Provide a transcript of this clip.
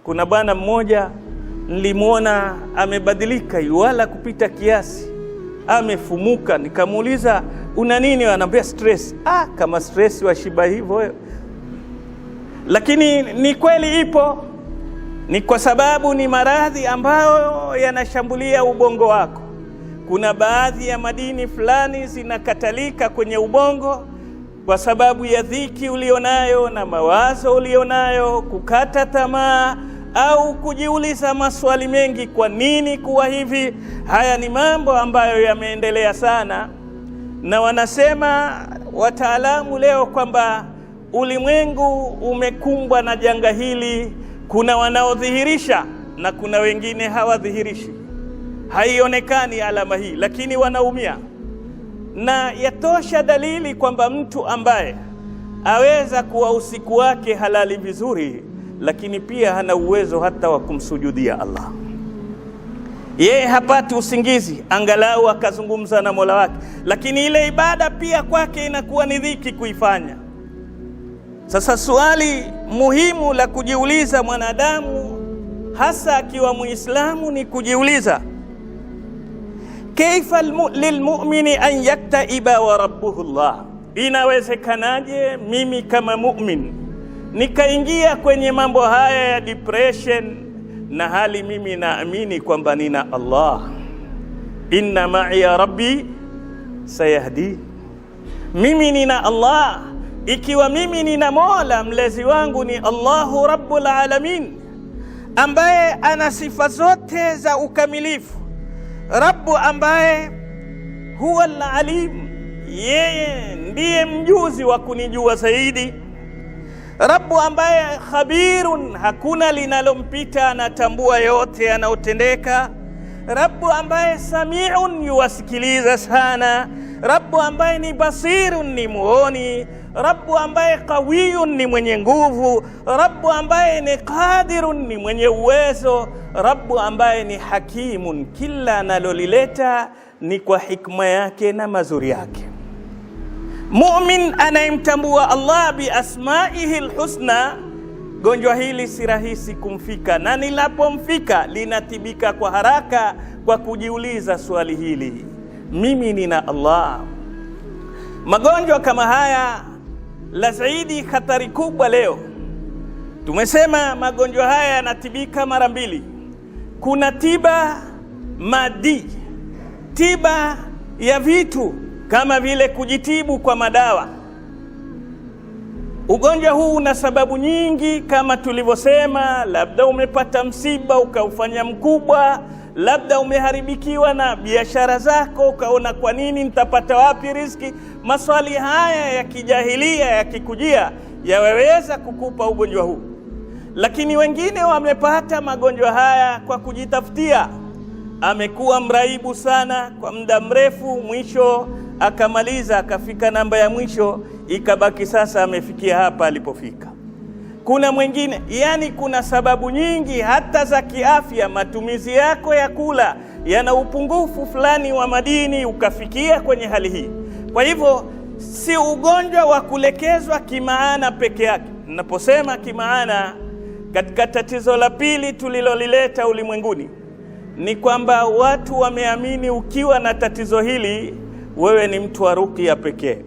Kuna bwana mmoja nilimuona amebadilika wala kupita kiasi, amefumuka. Nikamuuliza una nini? Anambia stress. Kama stress washiba hivyo. Lakini ni kweli ipo, ni kwa sababu ni maradhi ambayo yanashambulia ubongo wako. Kuna baadhi ya madini fulani zinakatalika kwenye ubongo kwa sababu ya dhiki ulionayo na mawazo ulionayo, kukata tamaa au kujiuliza maswali mengi, kwa nini kuwa hivi? Haya ni mambo ambayo yameendelea sana, na wanasema wataalamu leo kwamba ulimwengu umekumbwa na janga hili. Kuna wanaodhihirisha na kuna wengine hawadhihirishi, haionekani alama hii, lakini wanaumia. Na yatosha dalili kwamba mtu ambaye aweza kuwa usiku wake halali vizuri, lakini pia hana uwezo hata wa kumsujudia Allah. Yeye hapati usingizi angalau akazungumza na Mola wake, lakini ile ibada pia kwake inakuwa ni dhiki kuifanya. Sasa swali muhimu la kujiuliza mwanadamu, hasa akiwa Muislamu, ni kujiuliza kaifa lilmu'mini an yaktaiba wa rabbuhu Allah. Inawezekanaje mimi kama mu'min nikaingia kwenye mambo haya ya depression na hali mimi naamini kwamba nina Allah? Inna ma'iya rabbi sayahdi. Mimi nina Allah. Ikiwa mimi nina Mola mlezi wangu ni Allahu Rabbul Alamin, ambaye ana sifa zote za ukamilifu, Rabbu ambaye huwa al-alim, yeye ndiye mjuzi wa kunijua zaidi, Rabbu ambaye khabirun, hakuna linalompita, anatambua yote yanayotendeka, Rabbu ambaye samiun, yuwasikiliza sana, Rabbu ambaye ni basirun, ni muoni, Rabbu ambaye qawiyun, ni mwenye nguvu, Rabbu ambaye ni qadirun, ni mwenye uwezo, Rabbu ambaye ni hakimun, kila analolileta ni kwa hikma yake na mazuri yake. Mu'min anayemtambua Allah bi asma'ihi alhusna, gonjwa hili si rahisi kumfika, na linapomfika linatibika kwa haraka kwa kujiuliza swali hili, mimi nina Allah. Magonjwa kama haya la zaidi hatari kubwa leo. Tumesema magonjwa haya yanatibika mara mbili. Kuna tiba madi, tiba ya vitu kama vile kujitibu kwa madawa. Ugonjwa huu una sababu nyingi kama tulivyosema, labda umepata msiba ukaufanya mkubwa, labda umeharibikiwa na biashara zako ukaona kwa nini nitapata wapi riziki. Maswali haya ya kijahilia yakikujia yaweza kukupa ugonjwa huu. Lakini wengine wamepata magonjwa haya kwa kujitafutia. Amekuwa mraibu sana kwa muda mrefu, mwisho akamaliza, akafika namba ya mwisho, ikabaki sasa amefikia hapa alipofika. Kuna mwingine, yani kuna sababu nyingi hata za kiafya. Matumizi yako ya kula yana upungufu fulani wa madini, ukafikia kwenye hali hii. Kwa hivyo si ugonjwa wa kulekezwa kimaana peke yake. Ninaposema kimaana, katika tatizo la pili tulilolileta ulimwenguni ni kwamba watu wameamini ukiwa na tatizo hili wewe ni mtu wa ruqya pekee.